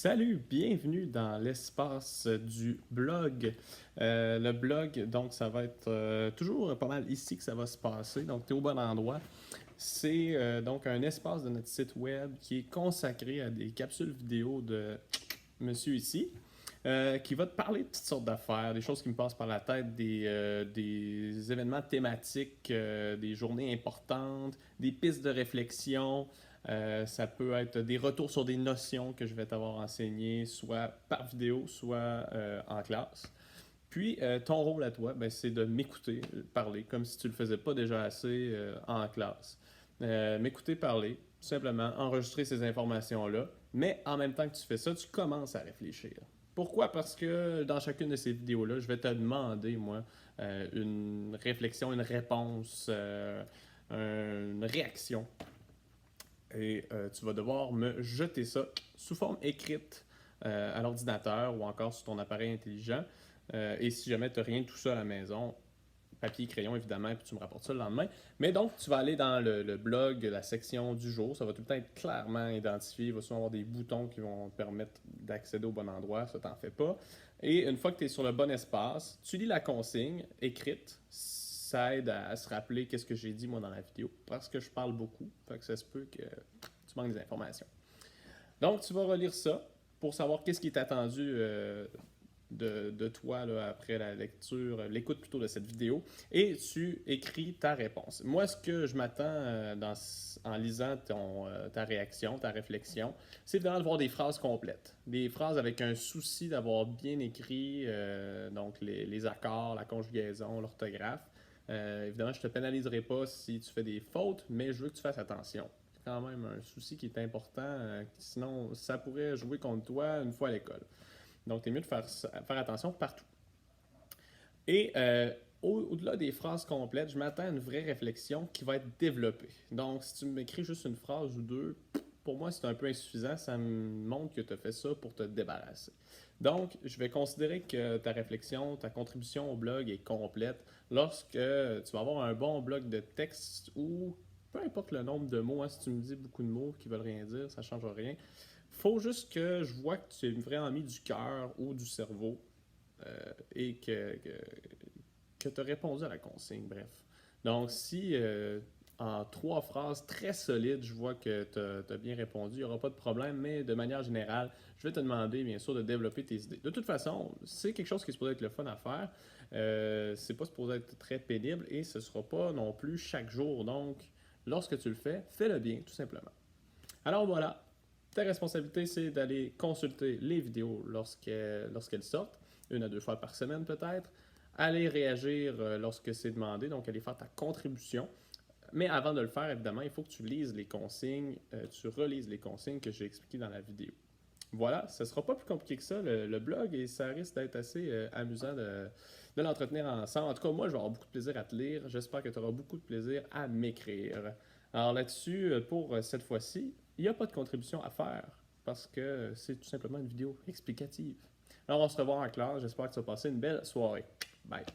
Salut, bienvenue dans l'espace du blog. Le blog, donc, ça va être toujours pas mal ici que ça va se passer, donc tu es au bon endroit. C'est donc un espace de notre site web qui est consacré à des capsules vidéo de monsieur ici, qui va te parler de toutes sortes d'affaires, des choses qui me passent par la tête, des événements thématiques, des journées importantes, des pistes de réflexion. Ça peut être des retours sur des notions que je vais t'avoir enseignées, soit par vidéo, soit en classe. Puis, ton rôle à toi, ben, c'est de m'écouter parler, comme si tu le faisais pas déjà assez en classe. M'écouter parler, tout simplement enregistrer ces informations-là, mais en même temps que tu fais ça, tu commences à réfléchir. Pourquoi? Parce que dans chacune de ces vidéos-là, je vais te demander, moi, une réflexion, une réponse, une réaction. Et tu vas devoir me jeter ça sous forme écrite à l'ordinateur ou encore sur ton appareil intelligent. Et si jamais tu n'as rien de tout ça à la maison, papier, crayon évidemment, puis tu me rapportes ça le lendemain. Mais donc, tu vas aller dans le blog, la section du jour. Ça va tout le temps être clairement identifié. Il va souvent avoir des boutons qui vont te permettre d'accéder au bon endroit. Ça, t'en fais pas. Et une fois que tu es sur le bon espace, tu lis la consigne écrite. Ça aide à se rappeler qu'est-ce que j'ai dit moi dans la vidéo. Parce que je parle beaucoup. Fait que ça se peut que tu manques des informations. Donc, tu vas relire ça pour savoir qu'est-ce qui est attendu de toi là, après la lecture, l'écoute plutôt de cette vidéo, et tu écris ta réponse. Moi, ce que je m'attends en lisant ta réaction, ta réflexion, c'est évidemment de voir des phrases complètes. Des phrases avec un souci d'avoir bien écrit donc les accords, la conjugaison, l'orthographe. Évidemment, je ne te pénaliserai pas si tu fais des fautes, mais je veux que tu fasses attention. C'est quand même un souci qui est important, sinon ça pourrait jouer contre toi une fois à l'école. Donc, c'est mieux de faire attention partout. Et au-delà des phrases complètes, je m'attends à une vraie réflexion qui va être développée. Donc, si tu m'écris juste une phrase ou deux, pour moi, c'est un peu insuffisant. Ça me montre que tu as fait ça pour te débarrasser. Donc, je vais considérer que ta réflexion, ta contribution au blog est complète lorsque tu vas avoir un bon bloc de texte ou peu importe le nombre de mots, hein, si tu me dis beaucoup de mots qui veulent rien dire, ça ne change rien. Faut juste que je vois que tu es vraiment mis du cœur ou du cerveau et que tu as répondu à la consigne, bref. Donc, si en trois phrases très solides, je vois que tu as bien répondu, il n'y aura pas de problème, mais de manière générale, je vais te demander, bien sûr, de développer tes idées. De toute façon, c'est quelque chose qui est supposé être le fun à faire. C'est pas supposé être très pénible et ce ne sera pas non plus chaque jour. Donc, lorsque tu le fais, fais-le bien, tout simplement. Alors voilà, ta responsabilité, c'est d'aller consulter les vidéos lorsqu'elles sortent, une à deux fois par semaine peut-être, aller réagir lorsque c'est demandé, donc aller faire ta contribution. Mais avant de le faire, évidemment, il faut que tu lises les consignes, tu relises les consignes que j'ai expliquées dans la vidéo. Voilà, ce ne sera pas plus compliqué que ça, le blog, et ça risque d'être assez amusant de l'entretenir ensemble. En tout cas, moi, je vais avoir beaucoup de plaisir à te lire. J'espère que tu auras beaucoup de plaisir à m'écrire. Alors là-dessus, pour cette fois-ci, il n'y a pas de contribution à faire parce que c'est tout simplement une vidéo explicative. Alors, on se revoit en classe. J'espère que tu vas passer une belle soirée. Bye!